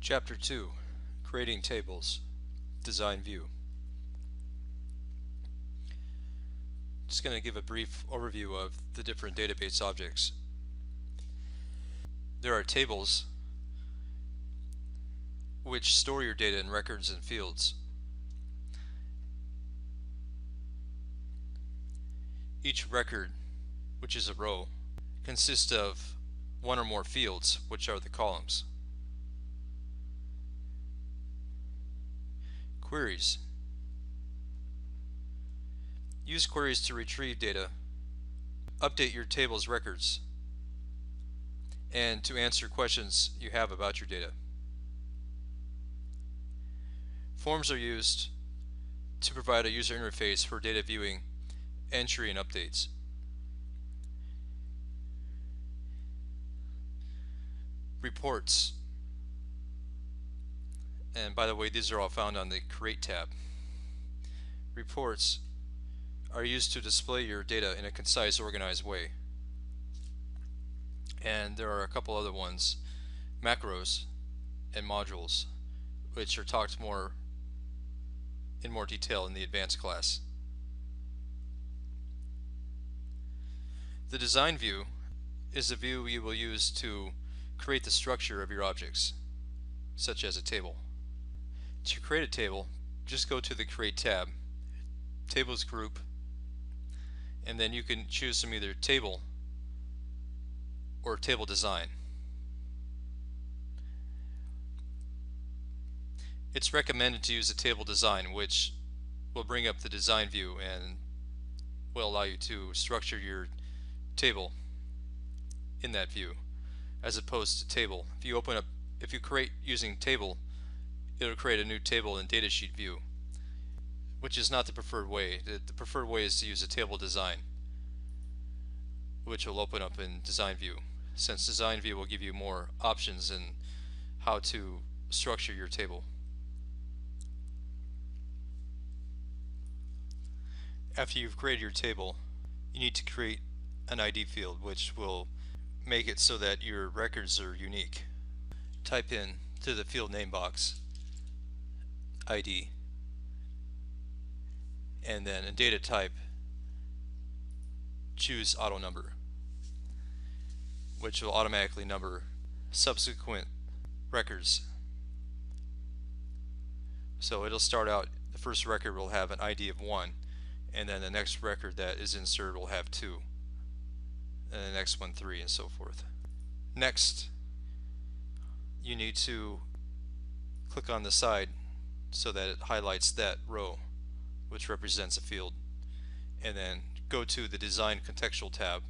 Chapter 2, Creating Tables, Design View. Just going to give a brief overview of the different database objects. There are tables which store your data in records and fields. Each record, which is a row, consists of one or more fields, which are the columns. Queries. Use queries to retrieve data, update your table's records, and to answer questions you have about your data. Forms are used to provide a user interface for data viewing, entry, and updates. Reports. And by the way, these are all found on the Create tab. Reports are used to display your data in a concise, organized way. And there are a couple other ones, macros and modules, which are talked in more detail in the advanced class. The design view is the view you will use to create the structure of your objects, such as a table. To create a table, just go to the Create tab, Tables Group, and then you can choose from either Table or Table Design. It's recommended to use a table design, which will bring up the design view and will allow you to structure your table in that view, as opposed to table. If you create using table, it'll create a new table in datasheet view, which is not the preferred way. The preferred way is to use a table design, which will open up in design view, since design view will give you more options in how to structure your table. After you've created your table, you need to create an ID field, which will make it so that your records are unique. Type in to the field name box ID, and then in data type choose auto number, which will automatically number subsequent records. So it'll start out, the first record will have an ID of 1, and then the next record that is inserted will have 2, and the next one 3, and so forth. Next, you need to click on the side so that it highlights that row, which represents a field, and then go to the Design Contextual tab,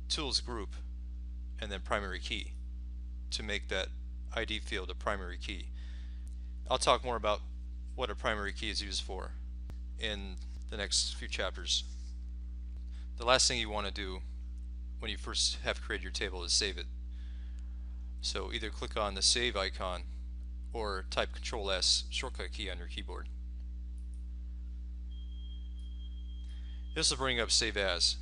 Tools Group, and then Primary Key to make that ID field a primary key. I'll talk more about what a primary key is used for in the next few chapters. The last thing you want to do when you first have created your table is save it. So either click on the save icon or type Control-S shortcut key on your keyboard. This will bring up Save As.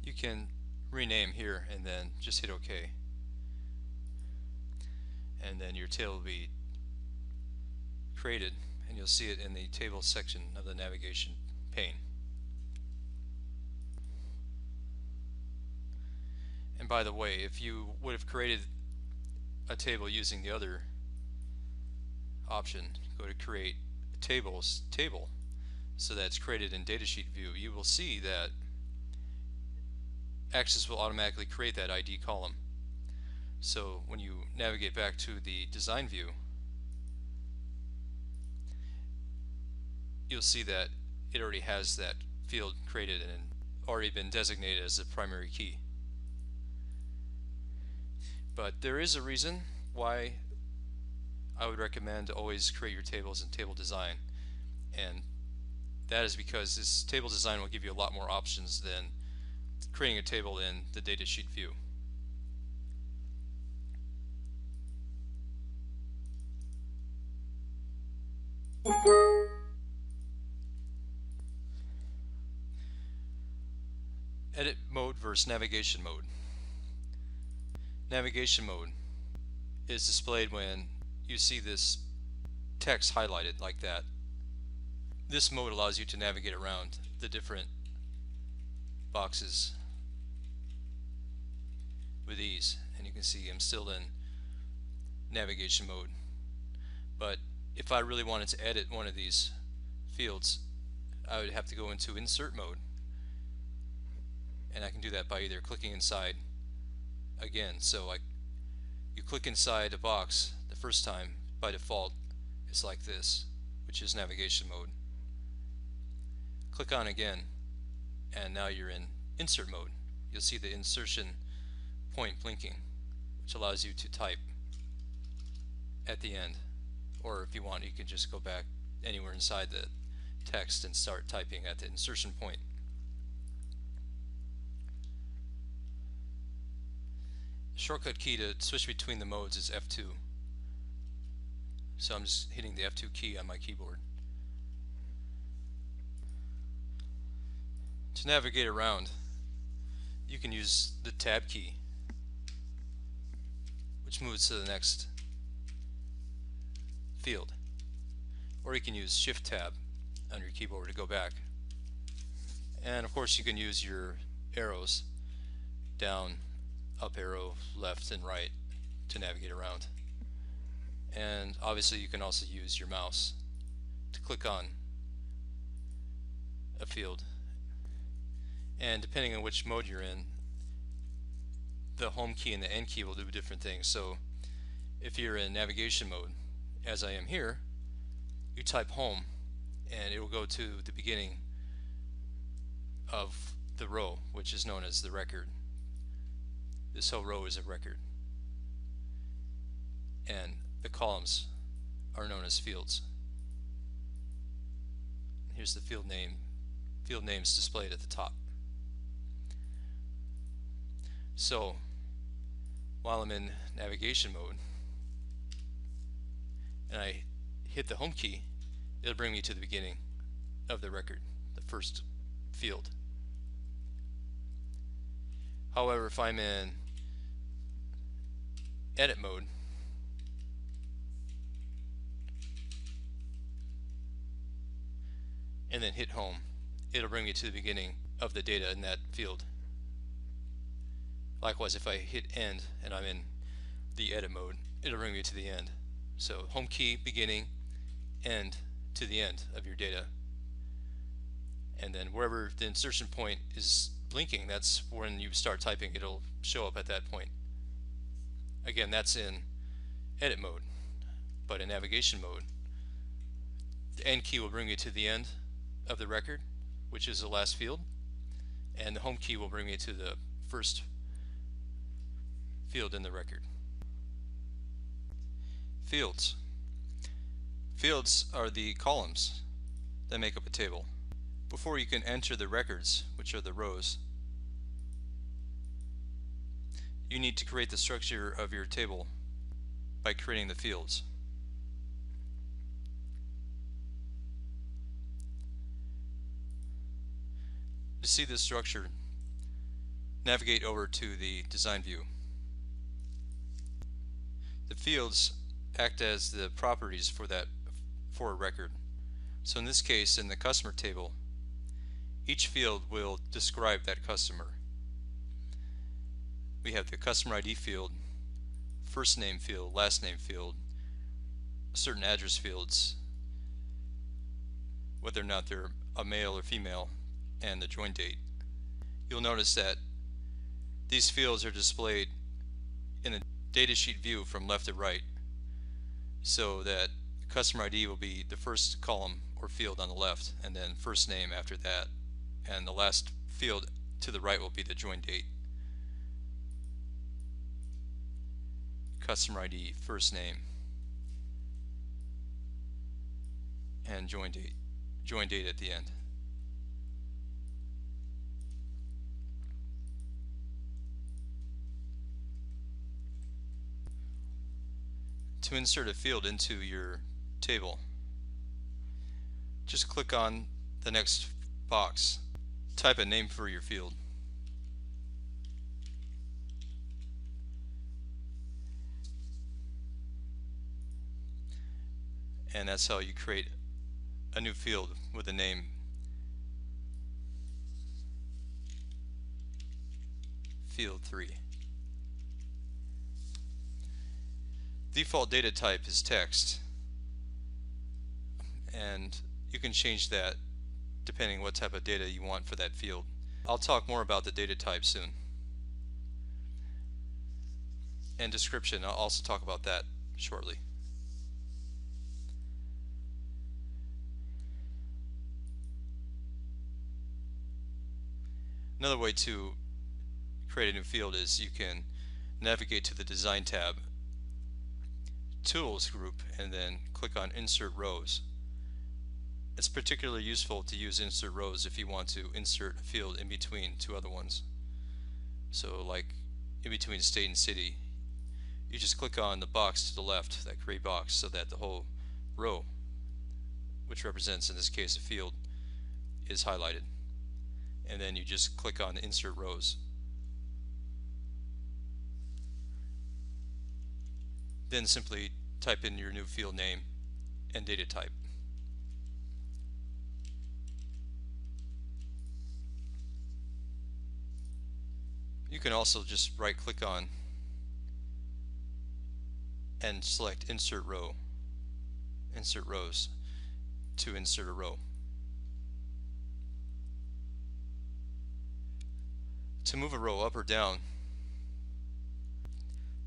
You can rename here and then just hit OK. And then your table will be created, and you'll see it in the table section of the navigation pane. And by the way, if you would have created a table using the other option, go to Create Tables, Table, so that it's created in datasheet view, you will see that Access will automatically create that ID column. So when you navigate back to the design view, you'll see that it already has that field created and already been designated as a primary key. But there is a reason why I would recommend to always create your tables in table design, and that is because this table design will give you a lot more options than creating a table in the datasheet view. Edit mode versus navigation mode. Navigation mode is displayed when you see this text highlighted like that. This mode allows you to navigate around the different boxes with ease, and you can see I'm still in navigation mode. But if I really wanted to edit one of these fields, I would have to go into insert mode, and I can do that by either clicking inside again. So you click inside a box the first time, by default it's like this, which is navigation mode. Click on again, and now you're in insert mode. You'll see the insertion point blinking, which allows you to type at the end, or if you want, you can just go back anywhere inside the text and start typing at the insertion point. The shortcut key to switch between the modes is F2. So I'm just hitting the F2 key on my keyboard. To navigate around, you can use the Tab key, which moves to the next field, or you can use Shift Tab on your keyboard to go back. And of course you can use your arrows, down, up arrow, left and right, to navigate around. And obviously you can also use your mouse to click on a field, and depending on which mode you're in, the home key and the end key will do different things. So if you're in navigation mode, as I am here, you type home and it will go to the beginning of the row, which is known as the record. This whole row is a record, and the columns are known as fields. Here's the field name. Field names displayed at the top. So while I'm in navigation mode and I hit the home key, it'll bring me to the beginning of the record, the first field. However, if I'm in edit mode, and then hit home, it'll bring me to the beginning of the data in that field. Likewise, if I hit end and I'm in the edit mode, it'll bring me to the end. So home key, beginning, end, to the end of your data. And then wherever the insertion point is blinking, that's when you start typing. It'll show up at that point. Again, that's in edit mode. But in navigation mode, the end key will bring you to the end of the record, which is the last field, and the home key will bring me to the first field in the record. Fields. Fields are the columns that make up a table. Before you can enter the records, which are the rows, you need to create the structure of your table by creating the fields. To see this structure, navigate over to the design view. The fields act as the properties for a record. So in this case, in the customer table, each field will describe that customer. We have the customer ID field, first name field, last name field, certain address fields, whether or not they're a male or female, and the join date. You'll notice that these fields are displayed in a datasheet view from left to right, so that customer ID will be the first column or field on the left, and then first name after that, and the last field to the right will be the join date. Customer ID, first name, and join date at the end. To insert a field into your table, just click on the next box, type a name for your field, and that's how you create a new field with the name field 3. Default data type is text, and you can change that depending what type of data you want for that field. I'll talk more about the data type soon. And description, I'll also talk about that shortly. Another way to create a new field is you can navigate to the Design tab, Tools group, and then click on Insert Rows. It's particularly useful to use insert rows if you want to insert a field in between two other ones. So like in between state and city, you just click on the box to the left, that gray box, so that the whole row, which represents in this case a field, is highlighted. And then you just click on Insert Rows. Then simply type in your new field name and data type. You can also just right click on and select Insert Row, Insert Rows to insert a row. To move a row up or down,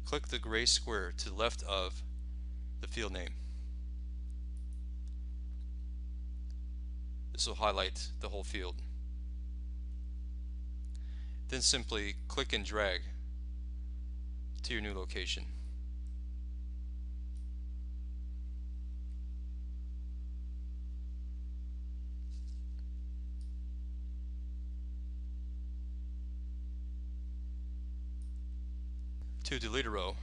click the gray square to the left of the field name. This will highlight the whole field. Then simply click and drag to your new location. To delete a row,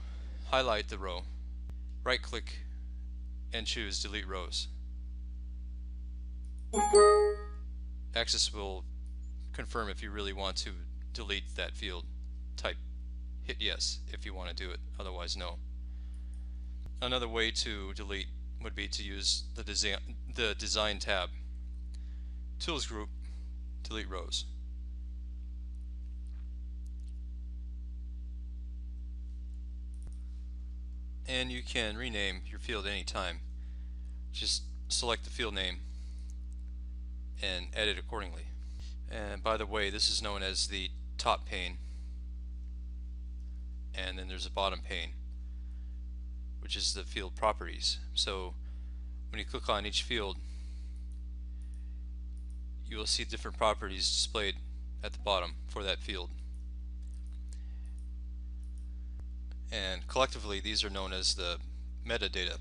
highlight the row, right click and choose Delete Rows. Access will confirm if you really want to delete that field. Hit yes if you want to do it, otherwise no. Another way to delete would be to use the Design tab, Tools group, Delete Rows. And you can rename your field anytime. Just select the field name and edit accordingly. And by the way, this is known as the top pane, and then there's a bottom pane, which is the field properties. So when you click on each field, you will see different properties displayed at the bottom for that field. And collectively these are known as the metadata.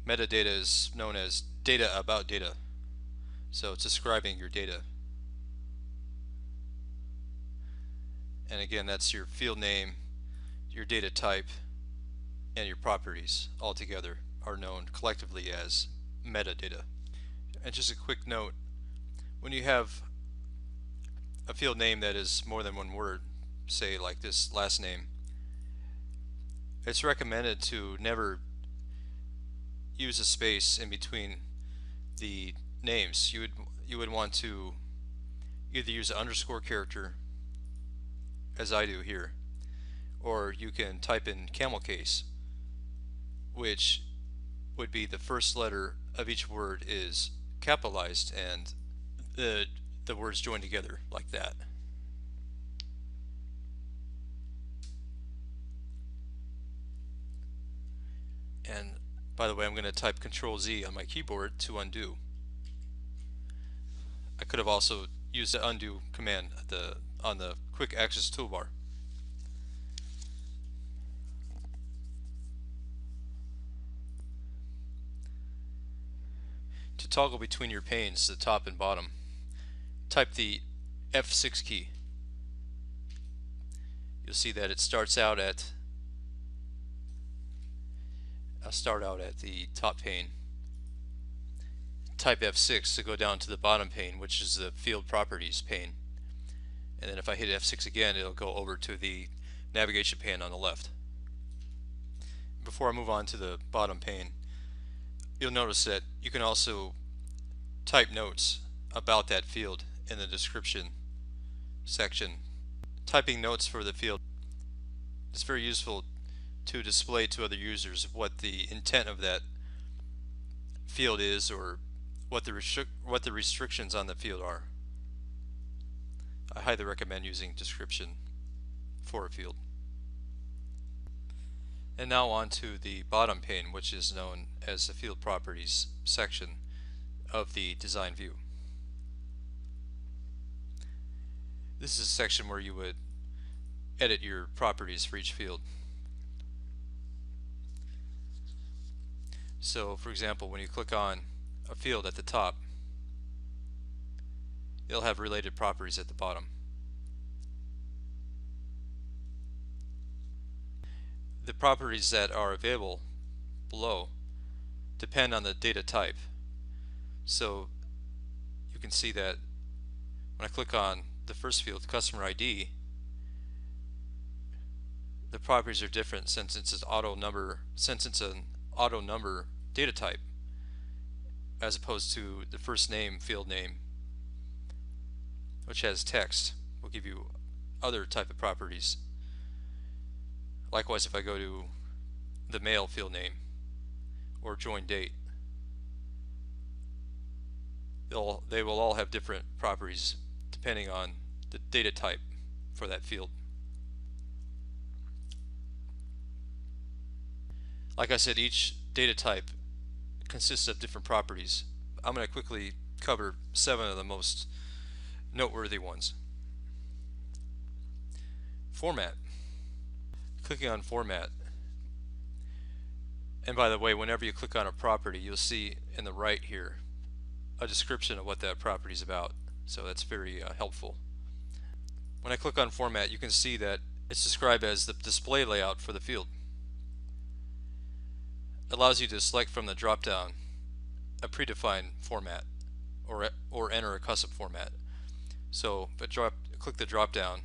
Metadata is known as data about data. So it's describing your data. And again, that's your field name, your data type, and your properties all together are known collectively as metadata. And just a quick note, when you have a field name that is more than one word, say like this last name, it's recommended to never use a space in between the names. You would want to either use an underscore character, as I do here, or you can type in camel case, which would be the first letter of each word is capitalized and the words joined together like that. And by the way, I'm going to type Control Z on my keyboard to undo. I could have also used the undo command on the quick access toolbar. To toggle between your panes, the top and bottom, type the F6 key. You'll see that it starts out at I'll start out at the top pane. Type F6 to go down to the bottom pane, which is the field properties pane. And then if I hit F6 again, it'll go over to the navigation pane on the left. before I move on to the bottom pane, you'll notice that you can also type notes about that field in the description section. Typing notes for the field is very useful to display to other users what the intent of that field is, or what the restrictions on the field are. I highly recommend using description for a field. And now on to the bottom pane, which is known as the field properties section of the design view. This is a section where you would edit your properties for each field. So for example, when you click on a field at the top, it'll have related properties at the bottom. The properties that are available below depend on the data type. So you can see that when I click on the first field, customer ID, the properties are different since it's an auto number data type, as opposed to the first name field name, which has text, will give you other type of properties. Likewise, if I go to the mail field name or join date, they will all have different properties depending on the data type for that field. Like I said, each data type consists of different properties. I'm going to quickly cover 7 of the most noteworthy ones. Format. Clicking on format, and by the way, whenever you click on a property, you'll see in the right here a description of what that property is about, so that's very helpful. When I click on format, you can see that it's described as the display layout for the field. It allows you to select from the drop down a predefined format or enter a custom format. So if I click the drop down,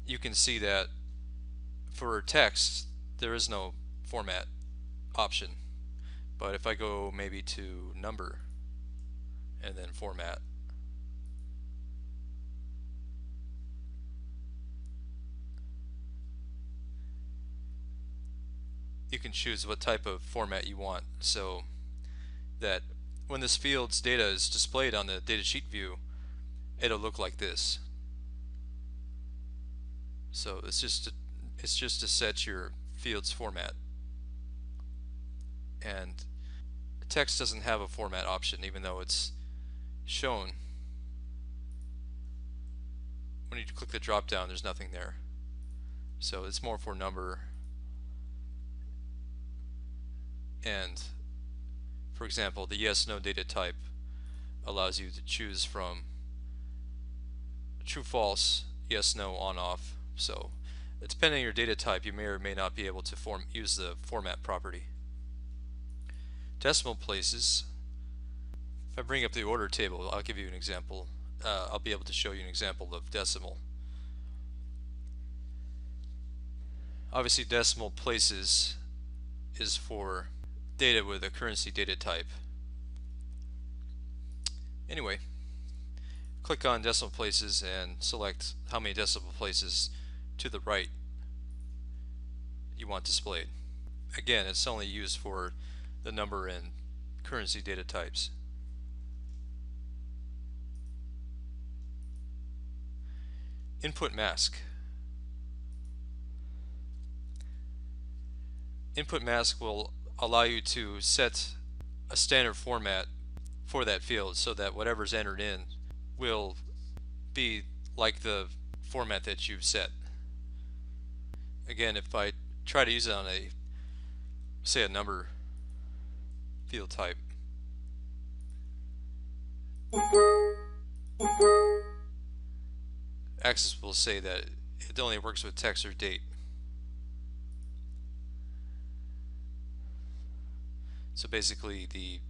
you can see that for text there is no format option, but if I go maybe to number and then format, you can choose what type of format you want, so that when this field's data is displayed on the datasheet view, it'll look like this. So it's just to set your field's format, and text doesn't have a format option, even though it's shown. When you click the drop down, there's nothing there, so it's more for number. And for example, the yes/no data type allows you to choose from true, false, yes, no, on, off. So depending on your data type, you may or may not be able to use the format property. Decimal places. If I bring up the order table, I'll give you an example. I'll be able to show you an example of decimal. Obviously, decimal places is for data with a currency data type. Anyway, click on decimal places and select how many decimal places to the right you want displayed. Again, it's only used for the number and currency data types. Input mask. Input mask will allow you to set a standard format for that field, so that whatever's entered in will be like the format that you've set. Again, if I try to use it on say a number field type, Access will say that it only works with text or date. So basically, the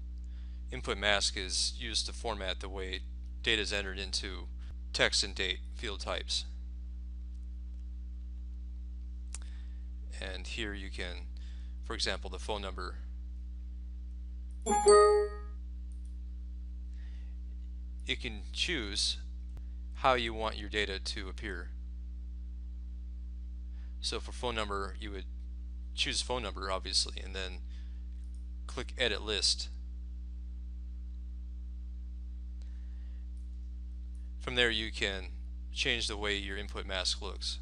input mask is used to format the way data is entered into text and date field types. And here you can for example, the phone number. You can choose how you want your data to appear. So for phone number, you would choose phone number, obviously, and then click Edit List. From there, you can change the way your input mask looks.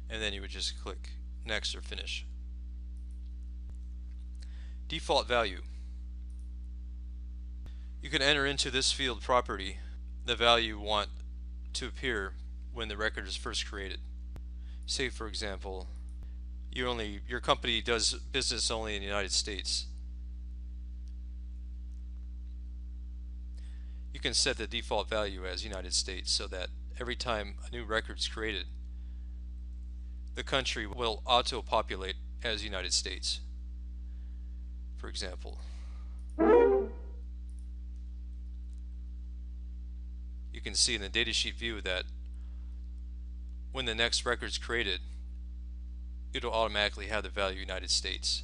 And then you would just click Next or Finish. Default value. You can enter into this field property the value you want to appear when the record is first created. Say, for example, your company does business only in the United States. You can set the default value as United States so that every time a new record is created, the country will auto-populate as United States, for example. You can see in the datasheet view that when the next record is created, it'll automatically have the value United States.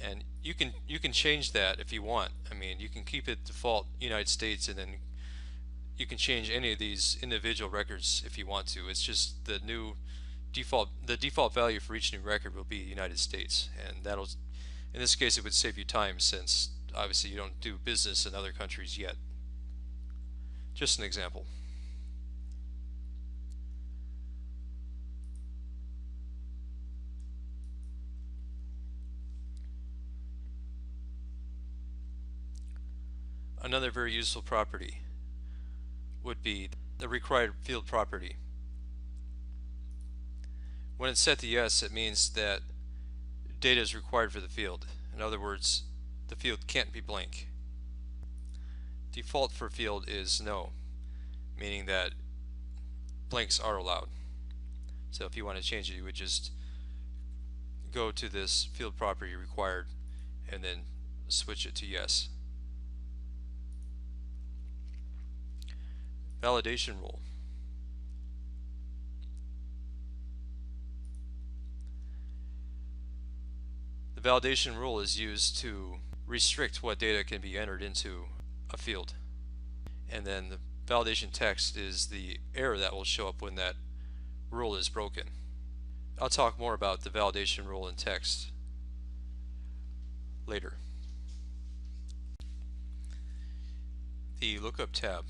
And you can change that if you want. I mean, you can keep it default United States, and then you can change any of these individual records if you want to. It's just the default value for each new record will be United States, and that'll, in this case, it would save you time since obviously you don't do business in other countries yet. Just an example. Another very useful property would be the required field property. When it's set to yes, it means that data is required for the field. In other words, the field can't be blank. Default for field is no, meaning that blanks are allowed. So if you want to change it, you would just go to this field property required and then switch it to yes. Validation rule. The validation rule is used to restrict what data can be entered into a field. And then the validation text is the error that will show up when that rule is broken. I'll talk more about the validation rule in text later. The lookup tab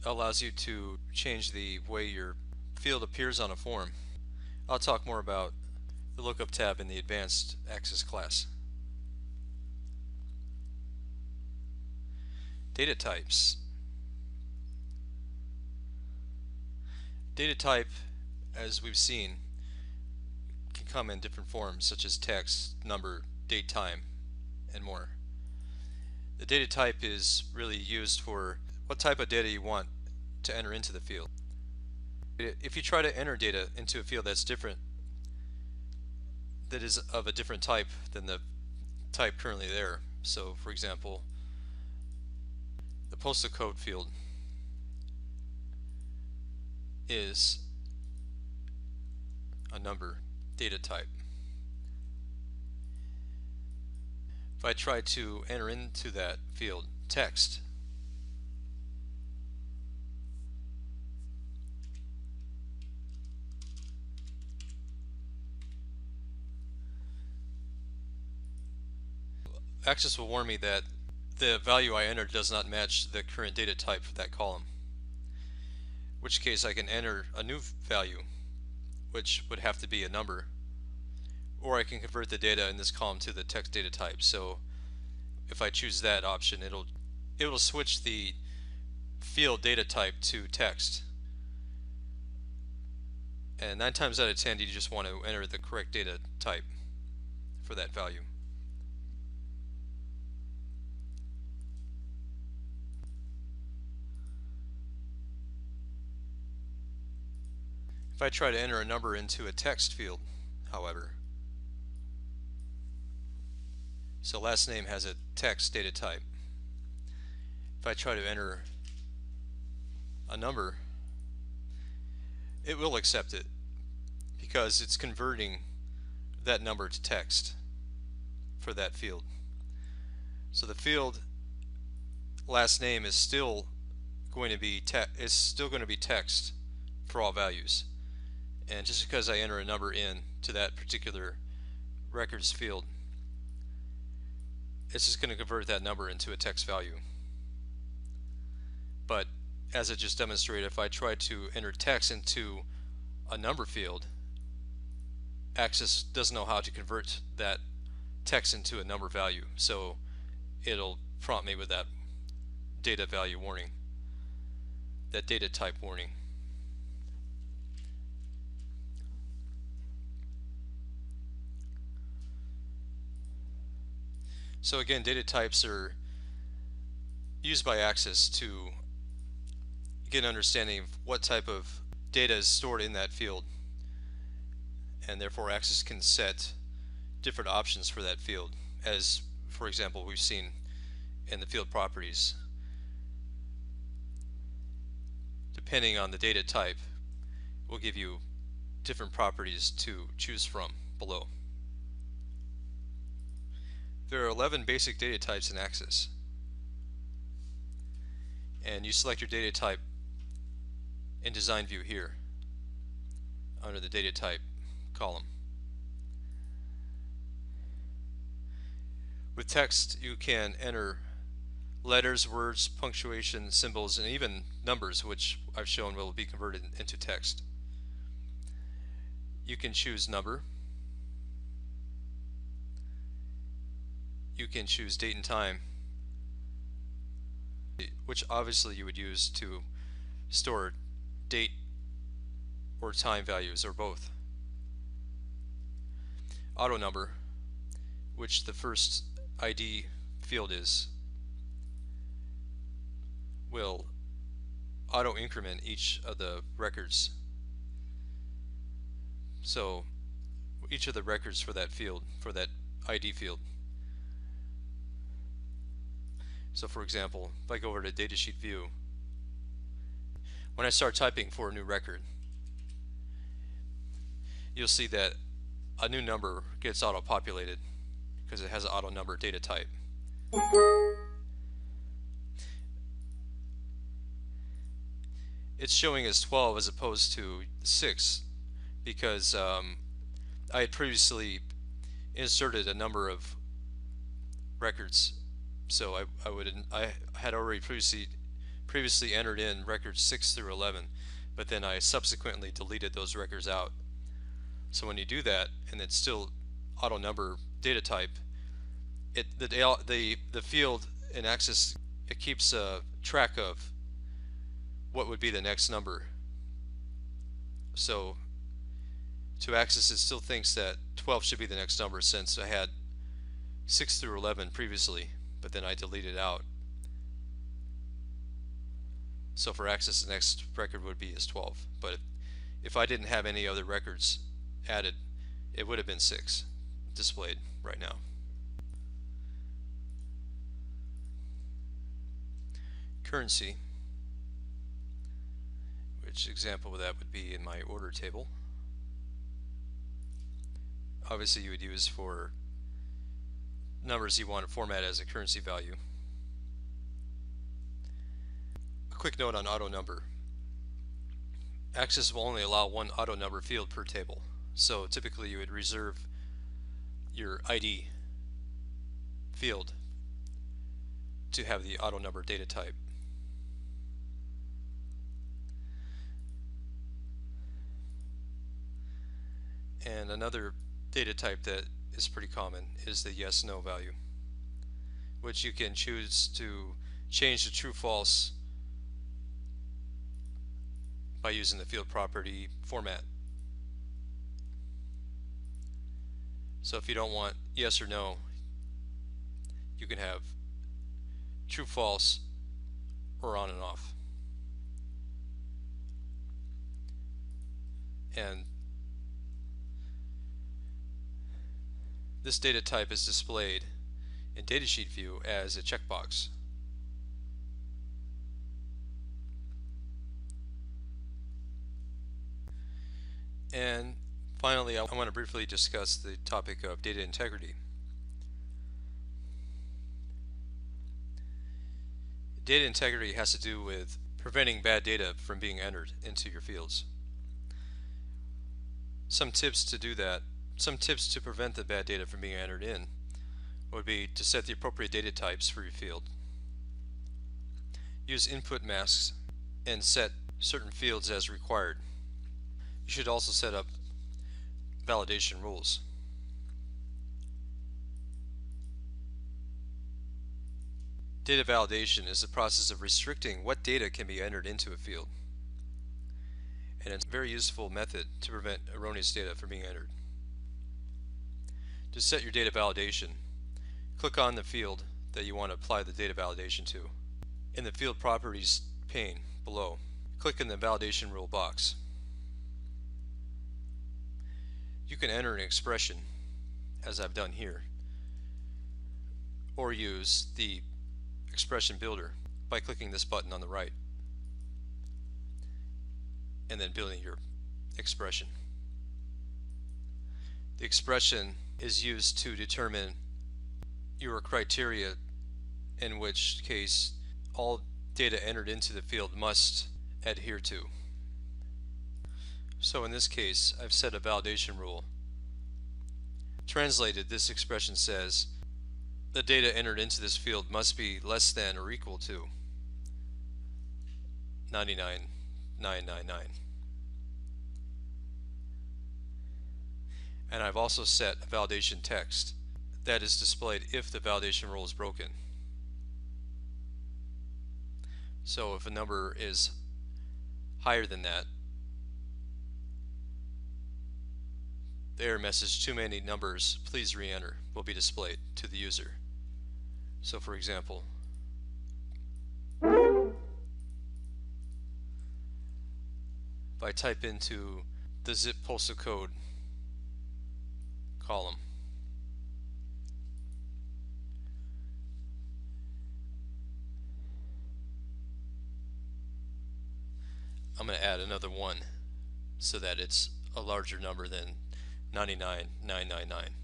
allows you to change the way your field appears on a form. I'll talk more about the lookup tab in the advanced access class. Data types. Data type, as we've seen, can come in different forms such as text, number, date, time, and more. The data type is really used for what type of data you want to enter into the field. If you try to enter data into a field that's different, that is of a different type than the type currently there. So for example, the postal code field is a number data type. If I try to enter into that field text, Access will warn me that the value I entered does not match the current data type for that column, in which case I can enter a new value, which would have to be a number, or I can convert the data in this column to the text data type. So if I choose that option, it'll switch the field data type to text. And 9 times out of 10 you just want to enter the correct data type for that value. If I try to enter a number into a text field, however, so last name has a text data type. If I try to enter a number, it will accept it because it's converting that number to text for that field. So the field last name is still going to be text for all values. And just because I enter a number in to that particular records field, it's just going to convert that number into a text value. But as I just demonstrated, if I try to enter text into a number field, Access doesn't know how to convert that text into a number value, so it'll prompt me with that data value warning, that data type warning. So again, data types are used by Access to get an understanding of what type of data is stored in that field, and therefore Access can set different options for that field, as for example we've seen in the field properties. Depending on the data type, will give you different properties to choose from below. There are 11 basic data types in Access, and you select your data type in Design View here under the data type column. With text, you can enter letters, words, punctuation, symbols, and even numbers, which I've shown will be converted into text. You can choose number. You can choose date and time, which obviously you would use to store date or time values, or both. Auto number, which the first ID field is, will auto increment each of the records. So each of the records for that field, for that ID field. So for example, if I go over to Datasheet View, when I start typing for a new record, you'll see that a new number gets auto-populated because it has an auto number data type. It's showing as 12 as opposed to 6 because I had previously inserted a number of records. So I had already previously entered in records 6 through 11, but then I subsequently deleted those records out. So when you do that and it's still auto number data type, the field in Access, it keeps track of what would be the next number. So to Access, it still thinks that 12 should be the next number since I had 6 through 11 previously, but then I deleted out. So for Access, the next record would be is 12. But if I didn't have any other records added, it would have been 6 displayed right now. Currency, which example of that would be in my order table. Obviously you would use for numbers you want to format as a currency value. A quick note on auto number. Access will only allow one auto number field per table. So typically you would reserve your ID field to have the auto number data type. And another data type that is pretty common is the yes/no value, which you can choose to change to true false by using the field property format. So if you don't want yes or no, you can have true false or on and off. And this data type is displayed in Datasheet View as a checkbox. And finally, I want to briefly discuss the topic of data integrity. Data integrity has to do with preventing bad data from being entered into your fields. Some tips to do that, some tips to prevent the bad data from being entered in would be to set the appropriate data types for your field. Use input masks and set certain fields as required. You should also set up validation rules. Data validation is the process of restricting what data can be entered into a field, and it's a very useful method to prevent erroneous data from being entered. To set your data validation, click on the field that you want to apply the data validation to. In the Field Properties pane below, click in the Validation Rule box. You can enter an expression, as I've done here, or use the expression builder by clicking this button on the right and then building your expression. The expression is used to determine your criteria, in which case all data entered into the field must adhere to. So in this case, I've set a validation rule. Translated, this expression says the data entered into this field must be less than or equal to 99,999. And I've also set a validation text that is displayed if the validation rule is broken. So if a number is higher than that, the error message, "too many numbers, please re-enter," will be displayed to the user. So for example, if I type into the zip postal code column, I'm going to add another 1 so that it's a larger number than 99,999.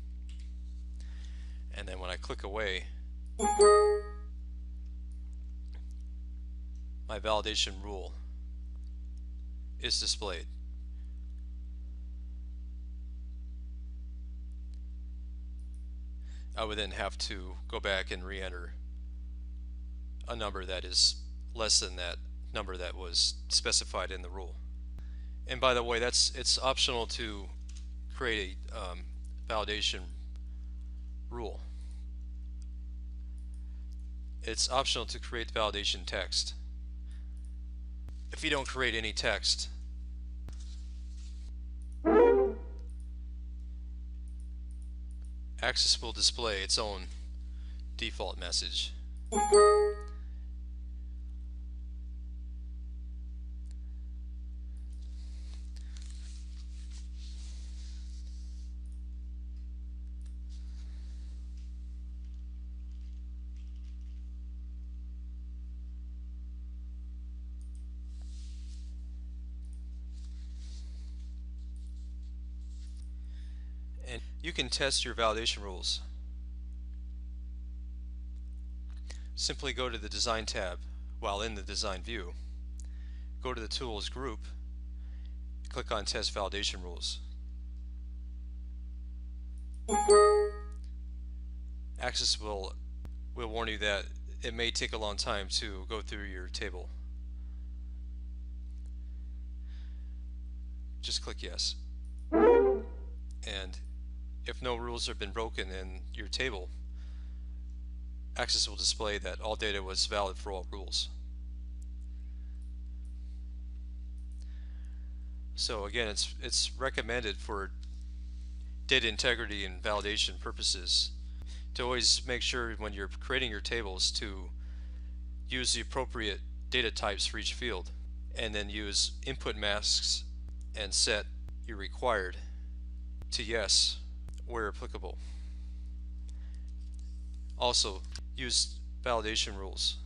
And then when I click away, my validation rule is displayed. I would then have to go back and re-enter a number that is less than that number that was specified in the rule. And by the way, it's optional to create a validation rule. It's optional to create the validation text. If you don't create any text, Access will display its own default message. And you can test your validation rules. Simply go to the Design tab while in the Design view. Go to the Tools group, click on Test Validation Rules. Access will warn you that it may take a long time to go through your table. Just click Yes. And if no rules have been broken in your table, Access will display that all data was valid for all rules. So again, it's recommended for data integrity and validation purposes to always make sure when you're creating your tables to use the appropriate data types for each field, and then use input masks and set your required to yes where applicable. Also, use validation rules.